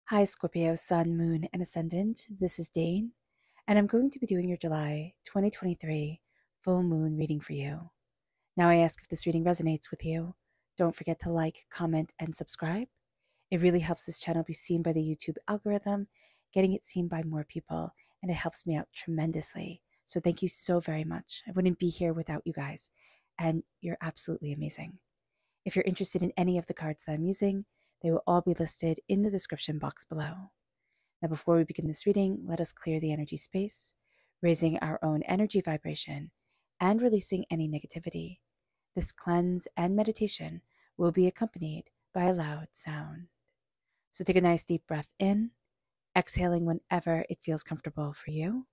Hi, Scorpio, Sun, Moon, and Ascendant. This is Dane, and I'm going to be doing your July 2023 full moon reading for you. Now, I ask if this reading resonates with you. Don't forget to like, comment, and subscribe. It really helps this channel be seen by the YouTube algorithm, getting it seen by more people, and it helps me out tremendously. So, thank you so very much. I wouldn't be here without you guys, and you're absolutely amazing. If you're interested in any of the cards that I'm using, they will all be listed in the description box below. Now, before we begin this reading, let us clear the energy space, raising our own energy vibration and releasing any negativity. This cleanse and meditation will be accompanied by a loud sound. So take a nice deep breath in, exhaling whenever it feels comfortable for you.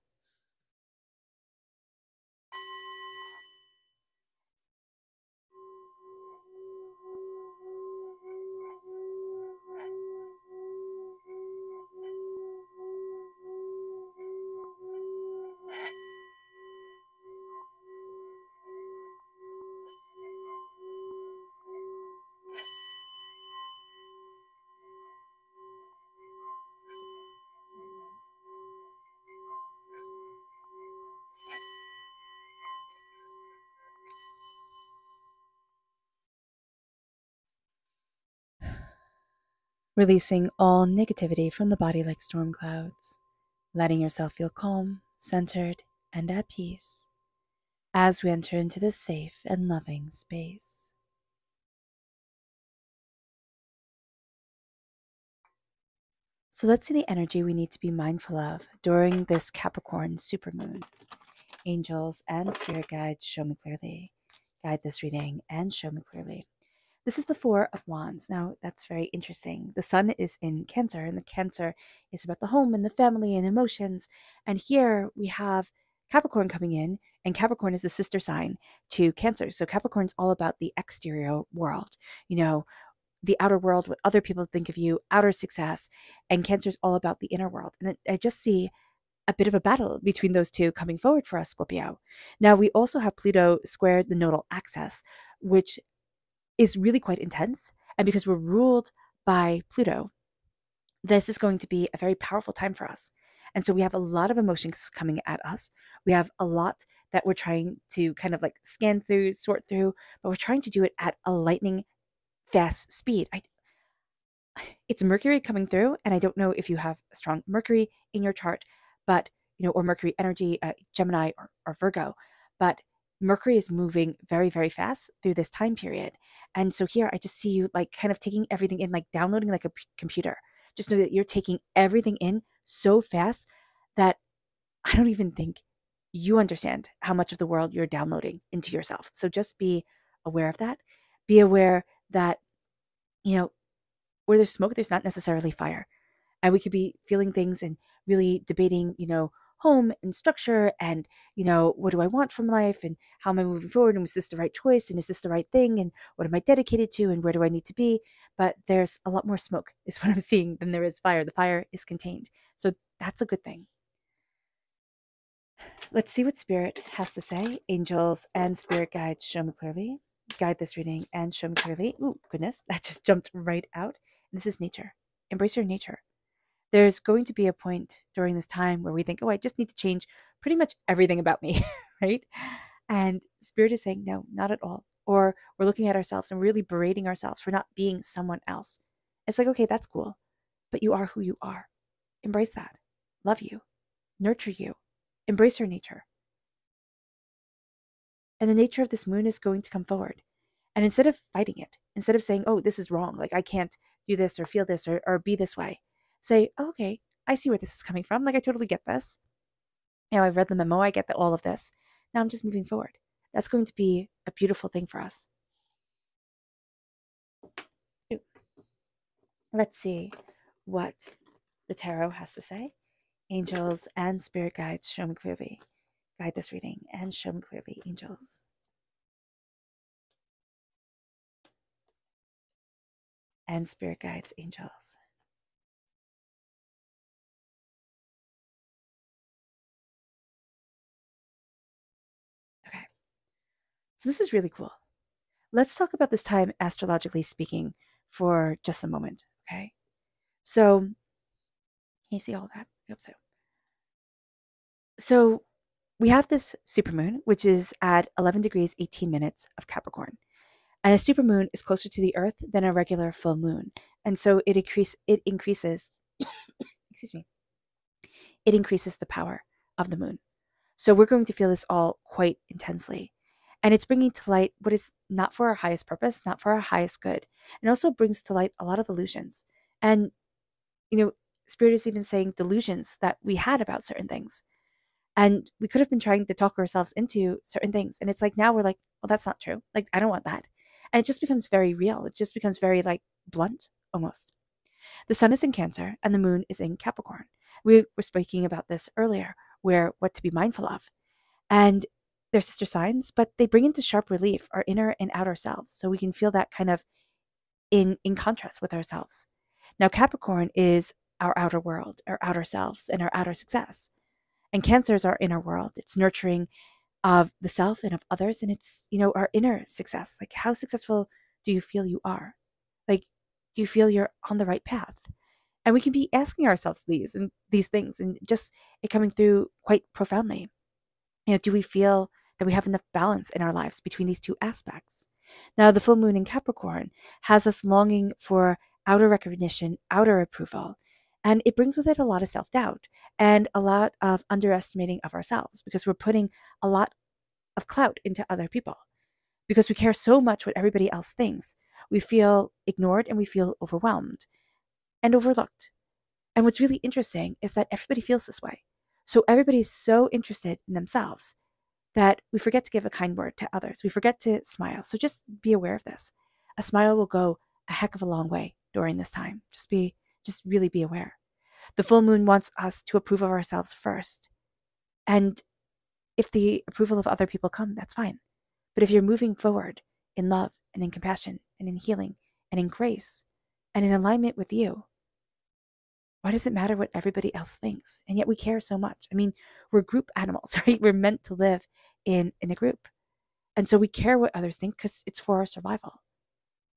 Releasing all negativity from the body like storm clouds, letting yourself feel calm, centered, and at peace as we enter into this safe and loving space. So let's see the energy we need to be mindful of during this Capricorn supermoon. Angels and spirit guides, show me clearly. Guide this reading and show me clearly. This is the Four of Wands. Now, that's very interesting. The sun is in Cancer, and the Cancer is about the home and the family and emotions. And here we have Capricorn coming in, and Capricorn is the sister sign to Cancer. So Capricorn's all about the exterior world, the outer world, what other people think of you, outer success. And Cancer is all about the inner world. And I just see a bit of a battle between those two coming forward for us, Scorpio. Now, we also have Pluto squared the nodal axis, which is really quite intense. And because we're ruled by Pluto, this is going to be a very powerful time for us. And so we have a lot of emotions coming at us. We have a lot that we're trying to kind of like scan through, sort through, but we're trying to do it at a lightning fast speed. It's Mercury coming through, and I don't know if you have a strong Mercury in your chart, but or Mercury energy, Gemini or Virgo, but Mercury is moving very, very fast through this time period. And so here I just see you like kind of taking everything in, like downloading like a computer. Just know that you're taking everything in so fast that I don't even think you understand how much of the world you're downloading into yourself. So just be aware of that. Be aware that, where there's smoke, there's not necessarily fire. And we could be feeling things and really debating, home and structure and, what do I want from life and how am I moving forward? And was this the right choice? And is this the right thing? And what am I dedicated to? And where do I need to be? But there's a lot more smoke is what I'm seeing than there is fire. The fire is contained. So that's a good thing. Let's see what Spirit has to say. Angels and spirit guides, show me clearly. Guide this reading and show me clearly. Ooh, goodness, that just jumped right out. This is nature. Embrace your nature. There's going to be a point during this time where we think, oh, I just need to change pretty much everything about me, right? And Spirit is saying, no, not at all. Or we're looking at ourselves and really berating ourselves for not being someone else. It's like, okay, that's cool, but you are who you are. Embrace that. Love you. Nurture you. Embrace your nature. And the nature of this moon is going to come forward. And instead of fighting it, instead of saying, oh, this is wrong, like I can't do this or feel this or be this way, say, oh, okay, I see where this is coming from. Like I totally get this. I've read the memo. I get all of this. Now I'm just moving forward. That's going to be a beautiful thing for us. Let's see what the tarot has to say. Angels and spirit guides, show me clearly. Guide this reading and show me clearly, angels. And spirit guides, angels. Okay. So this is really cool. Let's talk about this time astrologically speaking for just a moment, okay? So you see all that? I hope so. So we have this supermoon, which is at 11 degrees, 18 minutes of Capricorn. And a supermoon is closer to the Earth than a regular full moon. And so it increases, excuse me, it increases the power of the moon. So we're going to feel this all quite intensely. And it's bringing to light what is not for our highest purpose, not for our highest good. And also brings to light a lot of illusions. And, Spirit is even saying delusions that we had about certain things. And we could have been trying to talk ourselves into certain things. And it's like now we're like, well, that's not true. Like, I don't want that. And it just becomes very real. It just becomes very blunt almost. The sun is in Cancer and the moon is in Capricorn. We were speaking about this earlier, where what to be mindful of. And they're sister signs, but they bring into sharp relief our inner and outer selves. So we can feel that kind of in contrast with ourselves. Now, Capricorn is our outer world, our outer selves, and our outer success. And Cancer is our inner world. It's nurturing of the self and of others. And it's, our inner success. Like, how successful do you feel you are? Like, do you feel you're on the right path? And we can be asking ourselves these things and just it coming through quite profoundly. Do we feel that we have enough balance in our lives between these two aspects? Now, the full moon in Capricorn has us longing for outer recognition, outer approval, and it brings with it a lot of self-doubt and a lot of underestimating of ourselves because we're putting a lot of clout into other people because we care so much what everybody else thinks. We feel ignored and we feel overwhelmed and overlooked. And what's really interesting is that everybody feels this way. So everybody's so interested in themselves that we forget to give a kind word to others. We forget to smile. So just be aware of this. A smile will go a heck of a long way during this time. Just really be aware. The full moon wants us to approve of ourselves first. And if the approval of other people come, that's fine. But if you're moving forward in love and in compassion and in healing and in grace and in alignment with you, why does it matter what everybody else thinks? And yet we care so much. I mean, we're group animals, right? We're meant to live in a group. And so we care what others think because it's for our survival.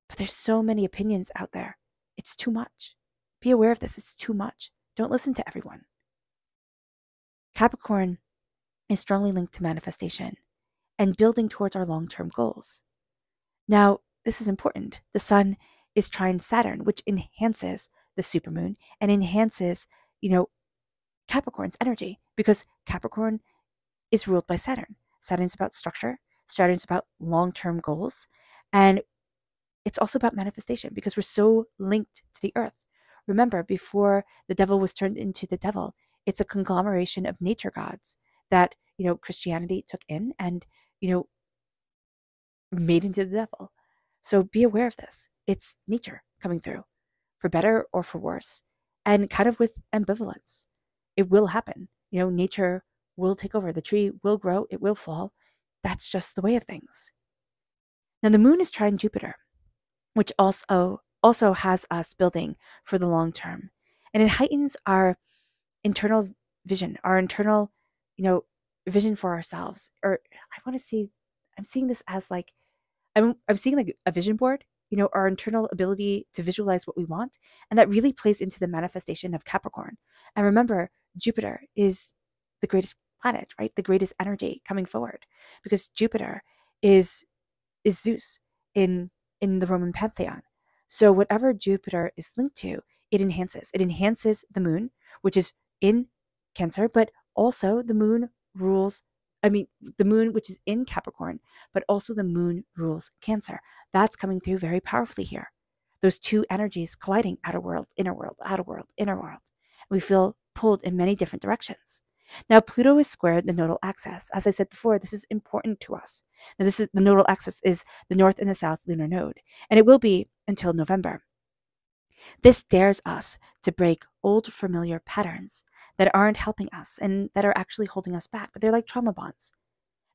But there's so many opinions out there. It's too much. Be aware of this. It's too much. Don't listen to everyone. Capricorn is strongly linked to manifestation and building towards our long-term goals. Now, this is important. The sun is trine Saturn, which enhances the supermoon and enhances, Capricorn's energy because Capricorn is ruled by Saturn. Saturn's about structure. Saturn's about long-term goals. And it's also about manifestation because we're so linked to the earth. Remember, before the devil was turned into the devil, it's a conglomeration of nature gods that, Christianity took in and, made into the devil. So be aware of this. It's nature coming through, for better or for worse, and kind of with ambivalence. It will happen. Nature will take over. The tree will grow. It will fall. That's just the way of things. Now, the moon is trine Jupiter, which also has us building for the long term. And it heightens our internal vision, our internal, vision for ourselves. Or I'm seeing this as I'm seeing like a vision board, our internal ability to visualize what we want. And that really plays into the manifestation of Capricorn. And remember, Jupiter is the greatest planet, right? The greatest energy coming forward because Jupiter is Zeus in the Roman pantheon. So whatever Jupiter is linked to, it enhances. It enhances the moon, which is in Cancer, but also the moon the moon, which is in Capricorn, but also the moon rules Cancer. That's coming through very powerfully here. Those two energies colliding, outer world, inner world, outer world, inner world. We feel pulled in many different directions. Now, Pluto is squared the nodal axis. As I said before, this is important to us. Now, the nodal axis is the north and the south lunar node, and it will be until November. This dares us to break old familiar patterns that aren't helping us and that are actually holding us back, but they're like trauma bonds.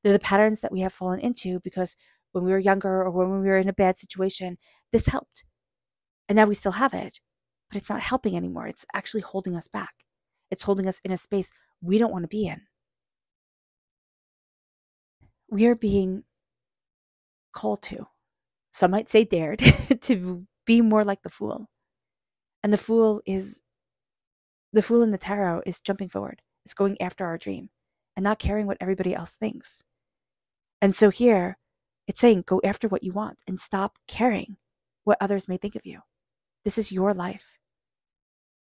They're the patterns that we have fallen into because when we were younger or when we were in a bad situation, this helped. And now we still have it, but it's not helping anymore. It's actually holding us back. It's holding us in a space we don't want to be in. We are being called to, some might say dared, to be more like the fool. And the fool is The Fool in the tarot is jumping forward, is going after our dream and not caring what everybody else thinks. And so here, it's saying go after what you want and stop caring what others may think of you. This is your life.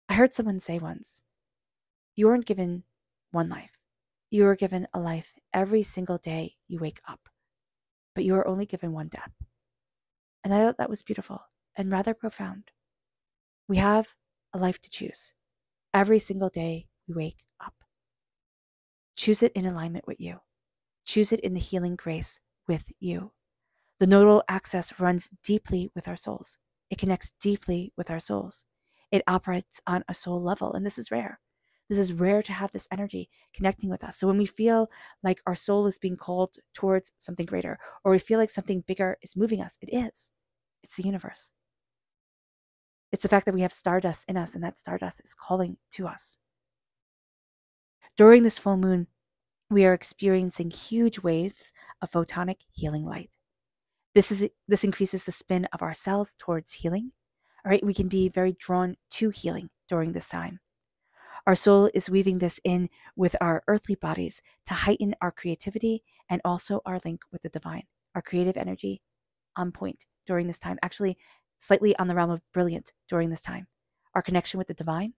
I heard someone say once, you weren't given one life. You are given a life every single day you wake up, but you are only given one death. And I thought that was beautiful and rather profound. We have a life to choose every single day we wake up. Choose it in alignment with you. Choose it in the healing grace with you. The nodal axis runs deeply with our souls. It connects deeply with our souls. It operates on a soul level, and this is rare. This is rare to have this energy connecting with us. So when we feel like our soul is being called towards something greater, or we feel like something bigger is moving us, it is. It's the universe. It's the fact that we have stardust in us, and that stardust is calling to us. During this full moon, we are experiencing huge waves of photonic healing light. This increases the spin of our cells towards healing. All right, we can be very drawn to healing during this time. Our soul is weaving this in with our earthly bodies to heighten our creativity and also our link with the divine. Our creative energy on point during this time, actually slightly on the realm of brilliant during this time. Our connection with the divine,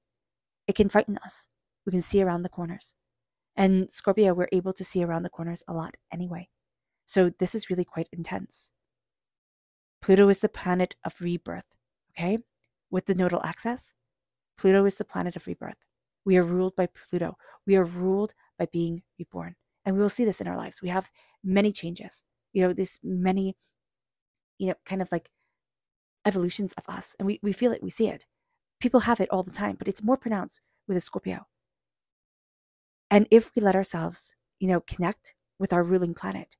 it can frighten us. We can see around the corners. And Scorpio, we're able to see around the corners a lot anyway. So this is really quite intense. Pluto is the planet of rebirth, okay? With the nodal axis, Pluto is the planet of rebirth. We are ruled by Pluto. We are ruled by being reborn. And we will see this in our lives. We have many changes, this many, kind of like evolutions of us. And we feel it, we see it. People have it all the time, but it's more pronounced with a Scorpio. And if we let ourselves, connect with our ruling planet,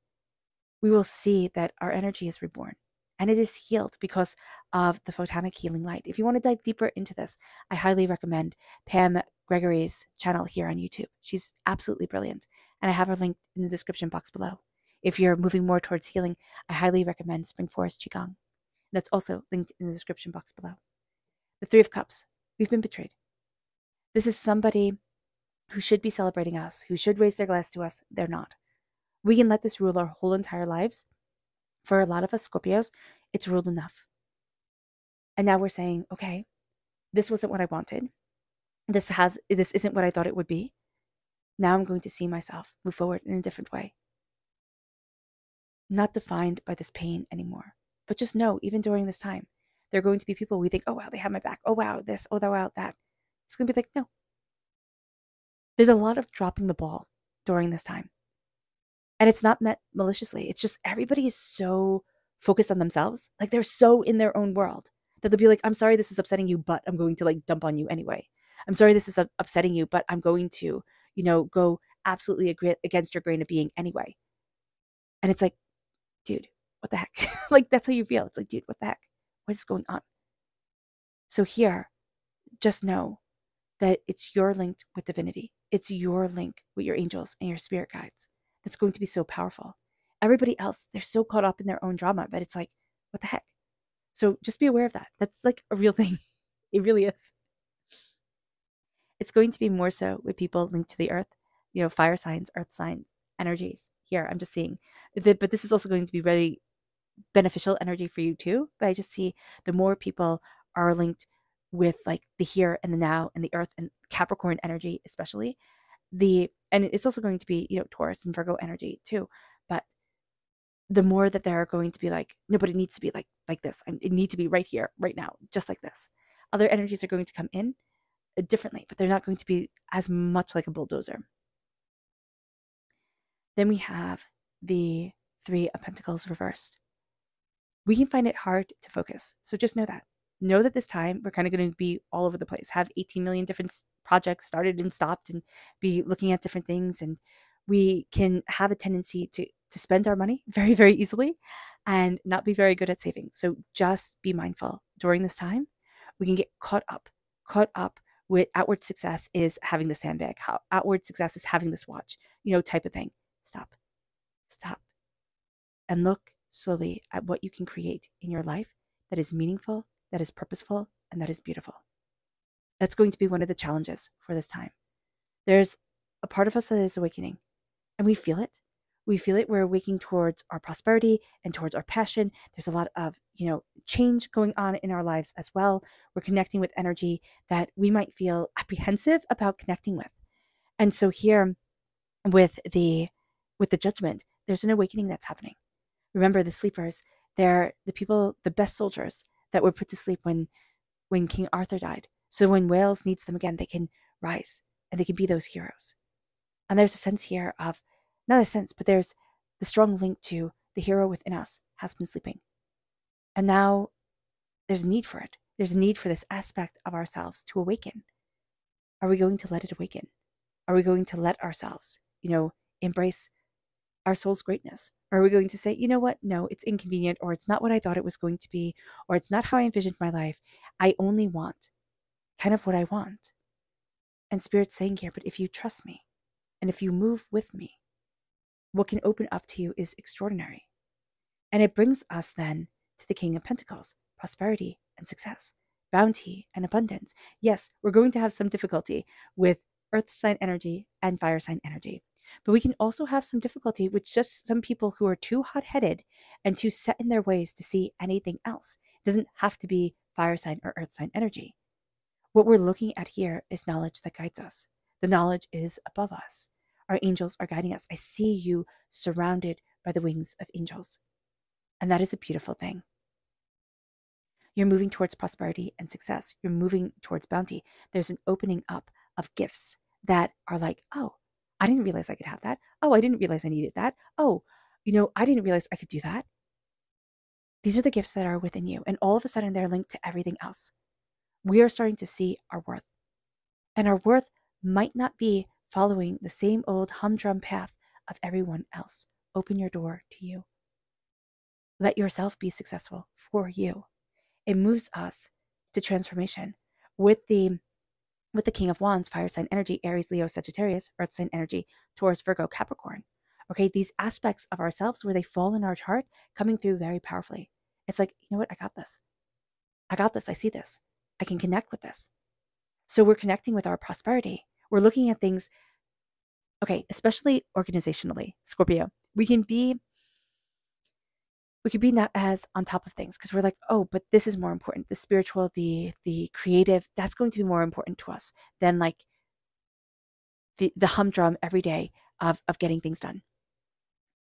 we will see that our energy is reborn and it is healed because of the photonic healing light. If you want to dive deeper into this, I highly recommend Pam Gregory's channel here on YouTube. She's absolutely brilliant. And I have her linked in the description box below. If you're moving more towards healing, I highly recommend Spring Forest Qigong. That's also linked in the description box below. The Three of Cups. We've been betrayed. This is somebody who should be celebrating us, who should raise their glass to us. They're not. We can let this rule our whole entire lives. For a lot of us Scorpios, it's ruled enough. And now we're saying, okay, this wasn't what I wanted. This isn't what I thought it would be. Now I'm going to see myself move forward in a different way. Not defined by this pain anymore. But just know, even during this time, there are going to be people we think, oh wow, they have my back. Oh wow, this, oh wow, that. It's going to be like, no. There's a lot of dropping the ball during this time. And it's not meant maliciously. It's just everybody is so focused on themselves. Like they're so in their own world that they'll be like, I'm sorry this is upsetting you, but I'm going to like dump on you anyway. I'm sorry this is upsetting you, but I'm going to, go absolutely against your grain of being anyway. And it's like, dude, what the heck? Like that's how you feel. It's like, dude, what the heck? What is going on? So here, just know that it's your link with divinity. It's your link with your angels and your spirit guides. That's going to be so powerful. Everybody else, they're so caught up in their own drama that it's like, what the heck? So just be aware of that. That's like a real thing. It really is. It's going to be more so with people linked to the earth, fire signs, earth signs, energies. Here, I'm just seeing. But this is also going to be very beneficial energy for you too. But I just see the more people are linked with like the here and the now and the earth and Capricorn energy, especially, and it's also going to be, Taurus and Virgo energy too. But the more that there are going to be like, no, but it needs to be like this. It needs to be right here, right now, just like this. Other energies are going to come in differently, but they're not going to be as much like a bulldozer. Then we have the Three of Pentacles reversed. We can find it hard to focus. So just know that. Know that this time we're kind of going to be all over the place, have 18 million different projects started and stopped and be looking at different things. And we can have a tendency to spend our money very, very easily and not be very good at saving. So just be mindful during this time. We can get caught up with outward success is having this handbag. How outward success is having this watch, type of thing. Stop and look slowly at what you can create in your life that is meaningful, that is purposeful, and that is beautiful. That's going to be one of the challenges for this time. There's a part of us that is awakening, and we feel it. We feel it. We're awaking towards our prosperity and towards our passion. There's a lot of, change going on in our lives as well. We're connecting with energy that we might feel apprehensive about connecting with. And so here with the judgment, there's an awakening that's happening. Remember, the sleepers, they're the people, the best soldiers that were put to sleep when King Arthur died. So when Wales needs them again, they can rise and they can be those heroes. And there's a sense here of, not a sense, but there's the strong link to the hero within us has been sleeping. And now there's a need for it. There's a need for this aspect of ourselves to awaken. Are we going to let it awaken? Are we going to let ourselves, embrace our soul's greatness? Or are we going to say, you know what? No, it's inconvenient, or it's not what I thought it was going to be, or it's not how I envisioned my life. I only want kind of what I want. And Spirit's saying here, but if you trust me, and if you move with me, what can open up to you is extraordinary. And it brings us then to the King of Pentacles, prosperity and success, bounty and abundance. Yes, we're going to have some difficulty with earth sign energy and fire sign energy, but we can also have some difficulty with just some people who are too hot-headed and too set in their ways to see anything else. It doesn't have to be fire sign or earth sign energy. What we're looking at here is knowledge that guides us. The knowledge is above us. Our angels are guiding us. I see you surrounded by the wings of angels. And that is a beautiful thing. You're moving towards prosperity and success. You're moving towards bounty. There's an opening up of gifts that are like, oh, I didn't realize I could have that. Oh, I didn't realize I needed that. Oh, I didn't realize I could do that. These are the gifts that are within you. And all of a sudden, they're linked to everything else. We are starting to see our worth. And our worth might not be following the same old humdrum path of everyone else. Open your door to you. Let yourself be successful for you. It moves us to transformation. With the King of Wands, fire sign energy, Aries, Leo, Sagittarius, earth sign energy, Taurus, Virgo, Capricorn. Okay, these aspects of ourselves where they fall in our chart coming through very powerfully. It's like, you know what? I got this. I got this. I see this. I can connect with this. So we're connecting with our prosperity. We're looking at things, okay, especially organizationally, Scorpio. We can be not as on top of things because we're like, oh, but this is more important. The spiritual, the creative, that's going to be more important to us than like the humdrum every day of getting things done.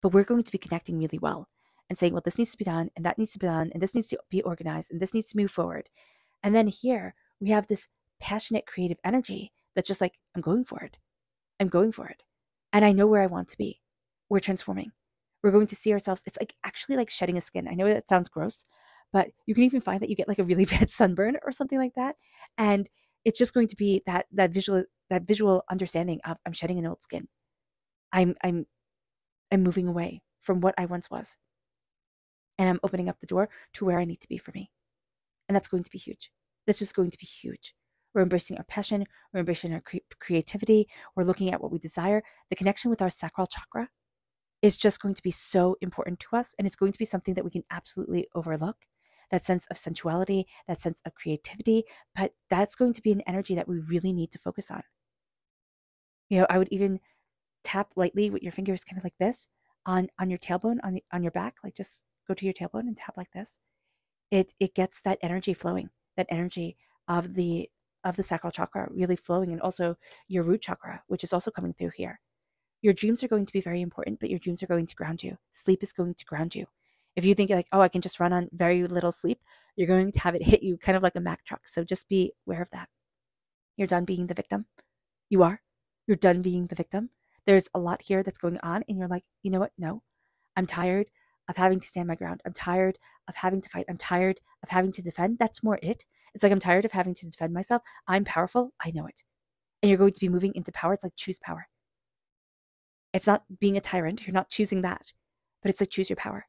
But we're going to be connecting really well and saying, well, this needs to be done and that needs to be done and this needs to be organized and this needs to move forward. And then here we have this passionate creative energy that's just like, I'm going for it. I'm going for it. And I know where I want to be. We're transforming. We're going to see ourselves. It's like actually like shedding a skin. I know that sounds gross, but you can even find that you get like a really bad sunburn or something like that. And it's just going to be that visual understanding of I'm shedding an old skin. I'm moving away from what I once was. And I'm opening up the door to where I need to be for me. And that's going to be huge. That's just going to be huge. We're embracing our passion. We're embracing our creativity. We're looking at what we desire. The connection with our sacral chakra is just going to be so important to us. And it's going to be something that we can absolutely overlook. That sense of sensuality, that sense of creativity. But that's going to be an energy that we really need to focus on. I would even tap lightly with your fingers kind of like this on your tailbone, on your back. Like just go to your tailbone and tap like this. It gets that energy flowing, that energy of the sacral chakra really flowing, and also your root chakra, which is also coming through here. Your dreams are going to be very important, but your dreams are going to ground you. Sleep is going to ground you. If you think like, oh, I can just run on very little sleep, you're going to have it hit you kind of like a Mack truck. So just be aware of that. You're done being the victim. You are. You're done being the victim. There's a lot here that's going on, and you're like, you know what? No, I'm tired of having to stand my ground. I'm tired of having to fight. I'm tired of having to defend. That's more it. It's like I'm tired of having to defend myself. I'm powerful. I know it. And you're going to be moving into power. It's like choose power. It's not being a tyrant. You're not choosing that. But it's like choose your power.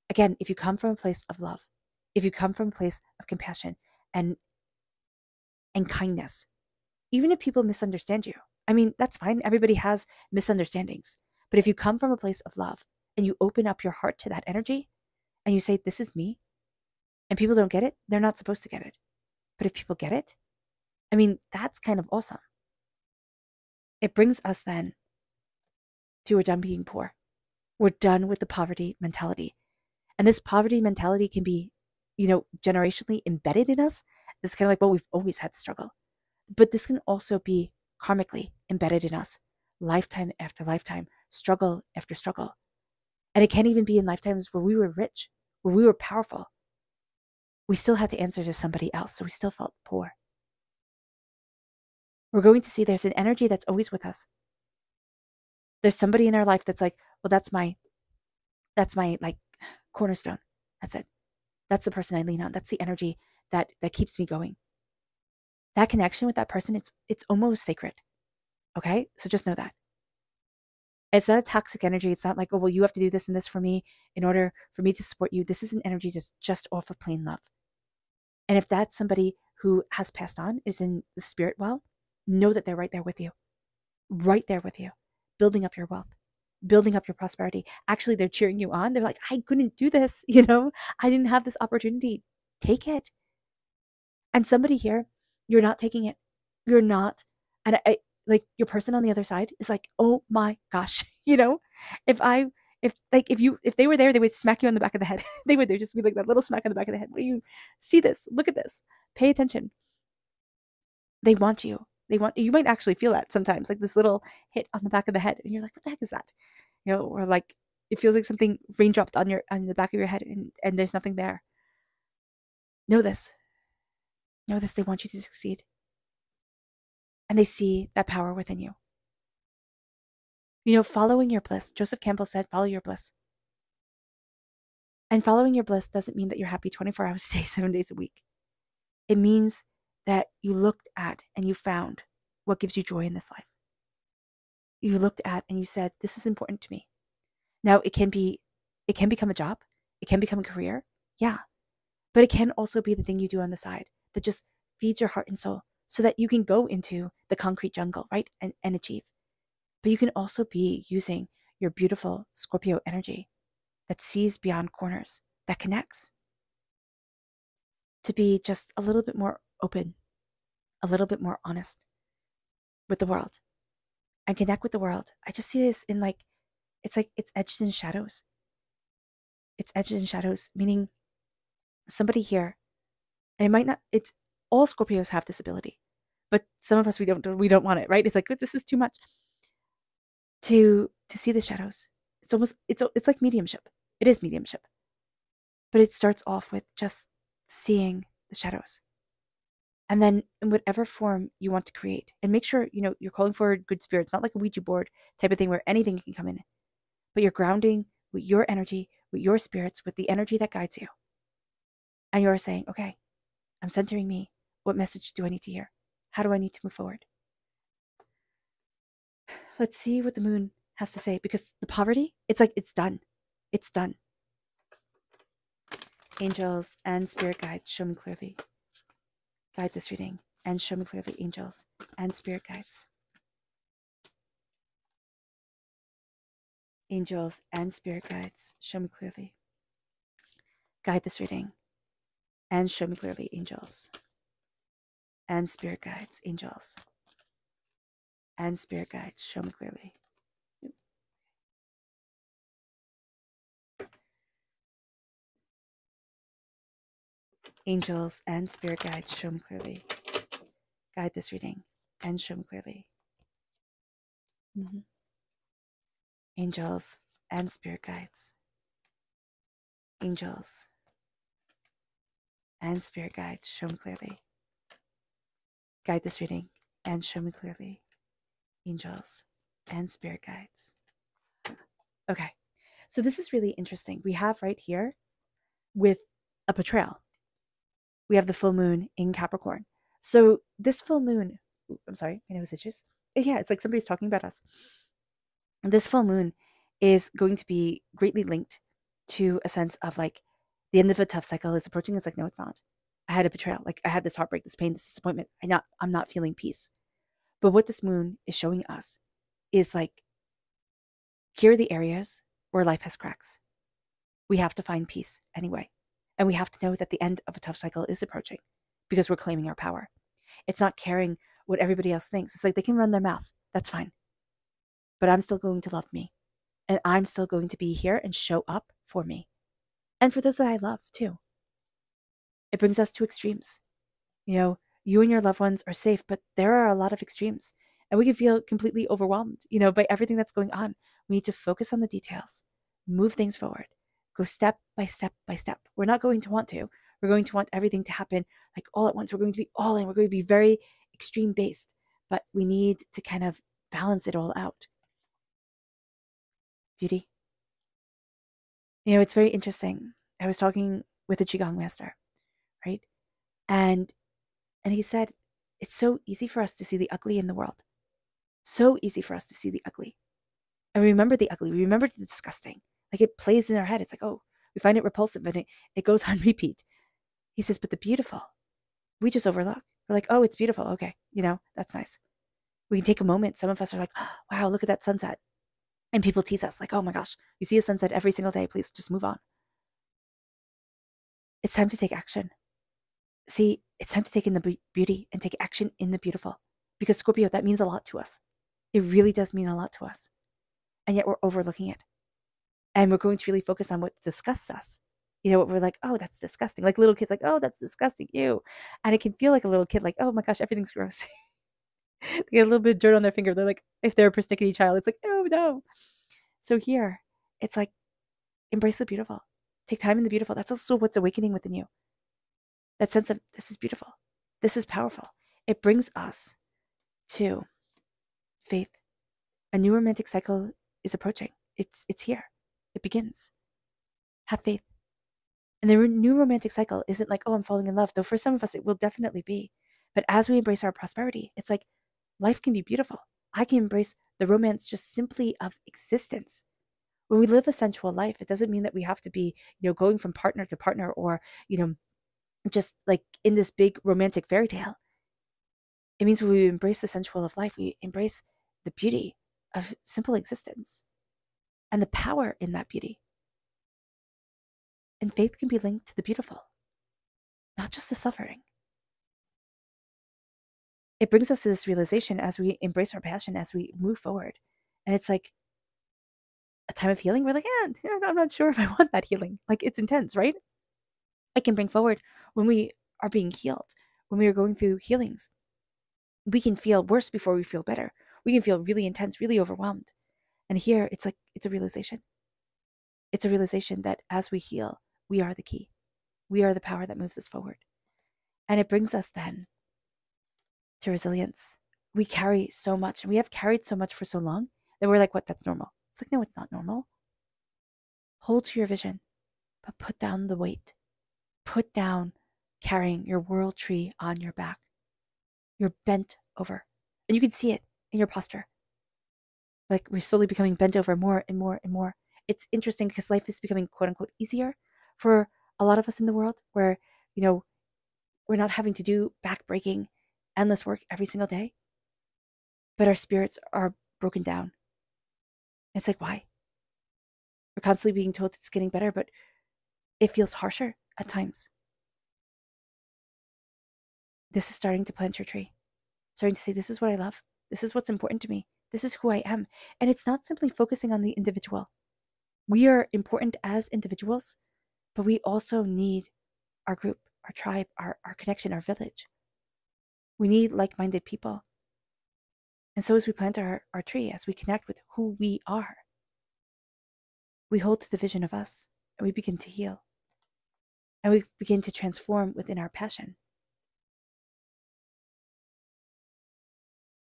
Again, if you come from a place of love, if you come from a place of compassion and kindness, even if people misunderstand you, I mean, that's fine. Everybody has misunderstandings. But if you come from a place of love and you open up your heart to that energy and you say, this is me, and people don't get it, they're not supposed to get it. But if people get it, I mean, that's kind of awesome. It brings us then to we're done being poor. We're done with the poverty mentality. And this poverty mentality can be, generationally embedded in us. It's kind of like, well, we've always had to struggle. But this can also be karmically embedded in us, lifetime after lifetime, struggle after struggle. And it can even be in lifetimes where we were rich, where we were powerful. We still had to answer to somebody else, so we still felt poor. We're going to see there's an energy that's always with us. There's somebody in our life that's like, well, that's my like cornerstone. That's it. That's the person I lean on. That's the energy that keeps me going. That connection with that person, it's almost sacred. Okay? So just know that. It's not a toxic energy. It's not like, oh, well, you have to do this and this for me in order for me to support you. This is an energy just off of plain love. And if that's somebody who has passed on, is in the spirit world, know that they're right there with you. Right there with you. Building up your wealth. Building up your prosperity. Actually, they're cheering you on. They're like, I couldn't do this. I didn't have this opportunity. Take it. And somebody here, you're not taking it. You're not. And I like your person on the other side is like, oh my gosh, if they were there, they would smack you on the back of the head. They'd just be like that little smack on the back of the head. What do you see this? Look at this. Pay attention. They want you. You might actually feel that sometimes, like this little hit on the back of the head. And you're like, what the heck is that? Or like it feels like something raindropped on the back of your head and there's nothing there. Know this. Know this. They want you to succeed. And they see that power within you. Following your bliss. Joseph Campbell said, follow your bliss. And following your bliss doesn't mean that you're happy 24 hours a day, 7 days a week. It means that you looked at and you found what gives you joy in this life. You looked at and you said, this is important to me. Now, it can become a job. It can become a career. Yeah. But it can also be the thing you do on the side that just feeds your heart and soul so that you can go into the concrete jungle, right? And achieve. But you can also be using your beautiful Scorpio energy that sees beyond corners, that connects, to be just a little bit more open, a little bit more honest with the world and connect with the world. I just see this in it's edged in shadows. It's edged in shadows, meaning somebody here, and it might not, it's all Scorpios have this ability, but some of us, we don't want it, right? It's like, this is too much to see the shadows. It's like mediumship. It is mediumship, but it starts off with just seeing the shadows. And then in whatever form you want to create, and make sure, you're calling for good spirits, not like a Ouija board type of thing where anything can come in, but you're grounding with your energy, with your spirits, with the energy that guides you. And you're saying, okay, I'm centering me. What message do I need to hear? How do I need to move forward? Let's see what the moon has to say, because the poverty, it's like, it's done. It's done. Angels and spirit guides, show me clearly. Guide this reading and show me clearly, angels and spirit guides. Angels and spirit guides, show me clearly. Guide this reading and show me clearly, angels and spirit guides, angels and spirit guides, show me clearly. Angels and spirit guides, show me clearly. Guide this reading and show me clearly. Angels and spirit guides. Angels and spirit guides, show me clearly. Guide this reading and show me clearly. Angels and spirit guides. Okay, so this is really interesting. We have right here with a betrayal. We have the full moon in Capricorn. So this full moon, I'm sorry, my nose itches. Yeah, it's like somebody's talking about us. This full moon is going to be greatly linked to a sense of like the end of a tough cycle is approaching. It's like, no, it's not. I had a betrayal. Like I had this heartbreak, this pain, this disappointment. I'm not feeling peace. But what this moon is showing us is like, here are the areas where life has cracks. We have to find peace anyway. And we have to know that the end of a tough cycle is approaching because we're claiming our power. It's not caring what everybody else thinks. It's like they can run their mouth. That's fine. But I'm still going to love me. And I'm still going to be here and show up for me. And for those that I love too. It brings us to extremes. You and your loved ones are safe, but there are a lot of extremes. And we can feel completely overwhelmed, by everything that's going on. We need to focus on the details, move things forward, go step by step by step. We're not going to want to. We're going to want everything to happen like all at once. We're going to be all in. We're going to be very extreme based, but we need to kind of balance it all out. Beauty. It's very interesting. I was talking with a Qigong master, right? And he said, it's so easy for us to see the ugly in the world. So easy for us to see the ugly. And we remember the ugly. We remember the disgusting. Like it plays in our head. It's like, oh, we find it repulsive and it goes on repeat. He says, but the beautiful, we just overlook. We're like, oh, it's beautiful. Okay. That's nice. We can take a moment. Some of us are like, oh, wow, look at that sunset. And people tease us like, oh my gosh, you see a sunset every single day. Please just move on. It's time to take action. See, it's time to take in the beauty and take action in the beautiful. Because Scorpio, that means a lot to us. It really does mean a lot to us. And yet we're overlooking it. And we're going to really focus on what disgusts us. We're like, oh, that's disgusting. Like little kids, like, oh, that's disgusting. Ew. And it can feel like a little kid, like, oh my gosh, everything's gross. They get a little bit of dirt on their finger. They're like, if they're a persnickety child, it's like, oh no. So here, it's like, embrace the beautiful. Take time in the beautiful. That's also what's awakening within you. That sense of, this is beautiful. This is powerful. It brings us to faith. A new romantic cycle is approaching. It's here. It begins. Have faith. And the new romantic cycle isn't like, oh, I'm falling in love. Though for some of us, it will definitely be. But as we embrace our prosperity, it's like life can be beautiful. I can embrace the romance just simply of existence. When we live a sensual life, it doesn't mean that we have to be, going from partner to partner or, just like in this big romantic fairy tale. It means when we embrace the sensual of life, we embrace the beauty of simple existence and the power in that beauty. And faith can be linked to the beautiful, not just the suffering. It brings us to this realization as we embrace our passion, as we move forward. And it's like a time of healing. We're like, I'm not sure if I want that healing. Like it's intense, right? It can bring forward when we are being healed, when we are going through healings. We can feel worse before we feel better. We can feel really intense, really overwhelmed. And here it's like, it's a realization. It's a realization that as we heal, we are the key. We are the power that moves us forward. And it brings us then to resilience. We carry so much, and we have carried so much for so long that we're like, what? That's normal. It's like, no, it's not normal. Hold to your vision, but put down the weight. Put down carrying your world tree on your back. You're bent over. And you can see it in your posture. Like we're slowly becoming bent over more and more and more. It's interesting because life is becoming quote unquote easier for a lot of us in the world where, we're not having to do back-breaking, endless work every single day. But our spirits are broken down. It's like, why? We're constantly being told it's getting better, but it feels harsher at times. This is starting to plant your tree. Starting to say, this is what I love. This is what's important to me. This is who I am. And it's not simply focusing on the individual. We are important as individuals, but we also need our group, our tribe, our connection, our village. We need like-minded people. And so as we plant our tree, as we connect with who we are, we hold to the vision of us and we begin to heal. And we begin to transform within our passion.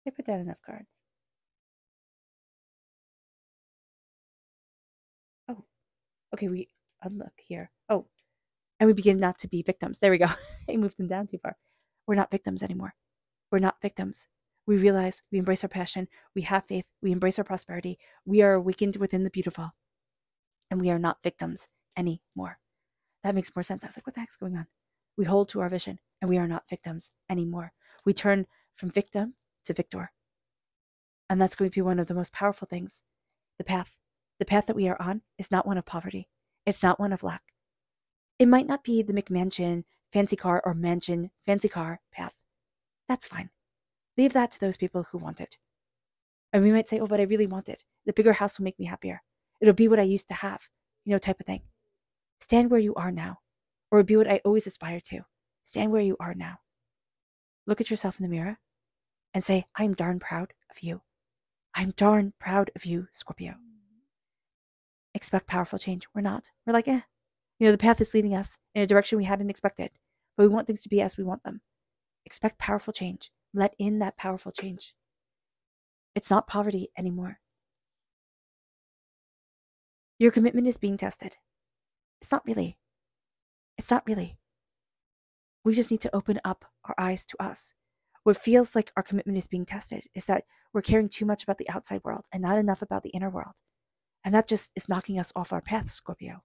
I put down enough cards. Oh, okay, we unlock here. Oh, and we begin not to be victims. There we go. I moved them down too far. We're not victims anymore. We're not victims. We realize we embrace our passion. We have faith. We embrace our prosperity. We are awakened within the beautiful. And we are not victims anymore. That makes more sense. I was like, what the heck's going on? We hold to our vision and we are not victims anymore. We turn from victim to victor. And that's going to be one of the most powerful things. The path that we are on is not one of poverty. It's not one of lack. It might not be the McMansion fancy car or mansion fancy car path. That's fine. Leave that to those people who want it. And we might say, oh, but I really want it. The bigger house will make me happier. It'll be what I used to have, type of thing. Stand where you are now, or be what I always aspire to. Stand where you are now. Look at yourself in the mirror and say, I'm darn proud of you. I'm darn proud of you, Scorpio. Expect powerful change. We're not. We're like, the path is leading us in a direction we hadn't expected, but we want things to be as we want them. Expect powerful change. Let in that powerful change. It's not poverty anymore. Your commitment is being tested. It's not really. It's not really. We just need to open up our eyes to us. What feels like our commitment is being tested is that we're caring too much about the outside world and not enough about the inner world. And that just is knocking us off our path, Scorpio.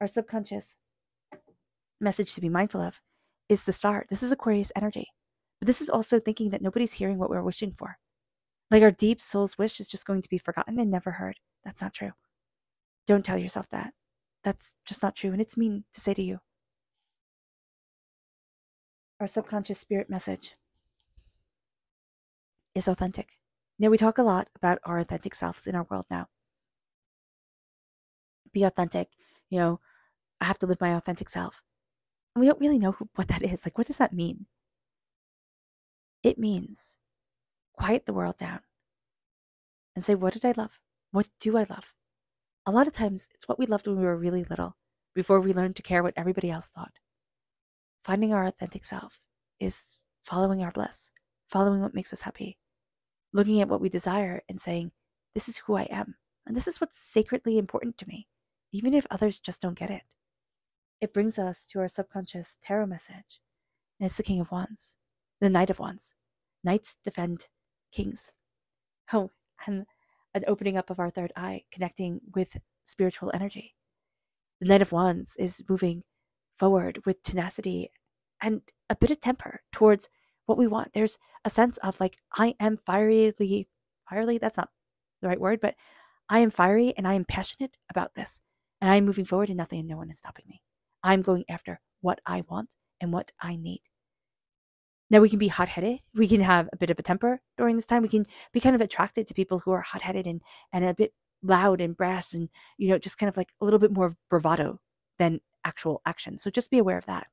Our subconscious message to be mindful of is the star. This is Aquarius energy. But this is also thinking that nobody's hearing what we're wishing for. Like our deep soul's wish is just going to be forgotten and never heard. That's not true. Don't tell yourself that. That's just not true. And it's mean to say to you. Our subconscious spirit message is authentic. Now, we talk a lot about our authentic selves in our world now. Be authentic. I have to live my authentic self. And we don't really know what that is. Like, what does that mean? It means quiet the world down and say, what did I love? What do I love? A lot of times, it's what we loved when we were really little, before we learned to care what everybody else thought. Finding our authentic self is following our bliss, following what makes us happy, looking at what we desire and saying, this is who I am, and this is what's sacredly important to me, even if others just don't get it. It brings us to our subconscious tarot message, and it's the King of Wands, the Knight of Wands. Knights defend kings. Oh, and an opening up of our third eye, connecting with spiritual energy. The Knight of Wands is moving forward with tenacity and a bit of temper towards what we want. There's a sense of like, I am fierily, that's not the right word, but I am fiery and I am passionate about this. And I'm moving forward and nothing and no one is stopping me. I'm going after what I want and what I need. Now, we can be hot-headed. We can have a bit of a temper during this time. We can be kind of attracted to people who are hot-headed and a bit loud and brash and, just kind of like a little bit more bravado than actual action. So just be aware of that.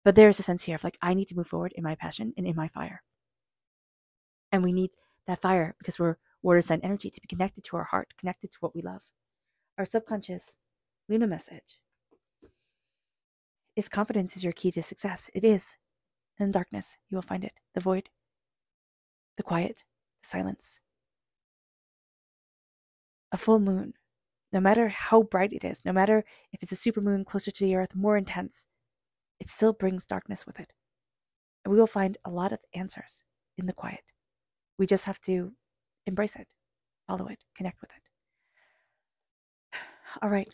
But there's a sense here of like, I need to move forward in my passion and in my fire. And we need that fire because we're water sign energy to be connected to our heart, connected to what we love. Our subconscious Luna message is confidence is your key to success. It is. In darkness, you will find it. The void, the quiet, the silence. A full moon, no matter how bright it is, no matter if it's a supermoon closer to the earth, more intense, it still brings darkness with it. And we will find a lot of answers in the quiet. We just have to embrace it, follow it, connect with it. All right.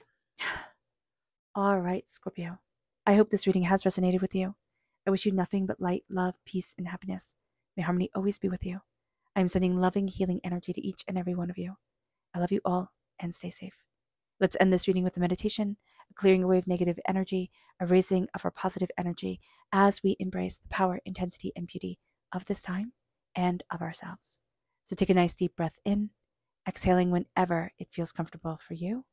All right, Scorpio. I hope this reading has resonated with you. I wish you nothing but light, love, peace, and happiness. May harmony always be with you. I am sending loving, healing energy to each and every one of you. I love you all, and stay safe. Let's end this reading with a meditation, a clearing away of negative energy, a raising of our positive energy as we embrace the power, intensity, and beauty of this time and of ourselves. So take a nice deep breath in, exhaling whenever it feels comfortable for you.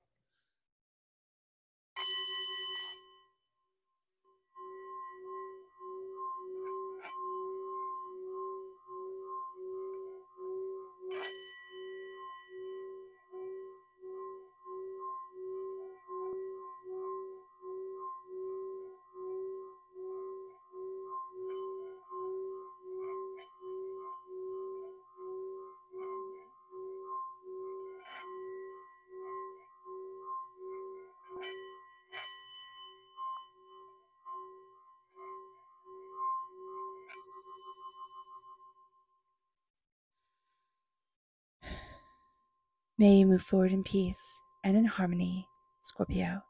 May you move forward in peace and in harmony, Scorpio.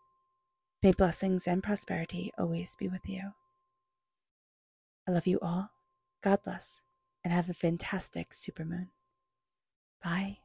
May blessings and prosperity always be with you. I love you all. God bless, and have a fantastic supermoon. Bye.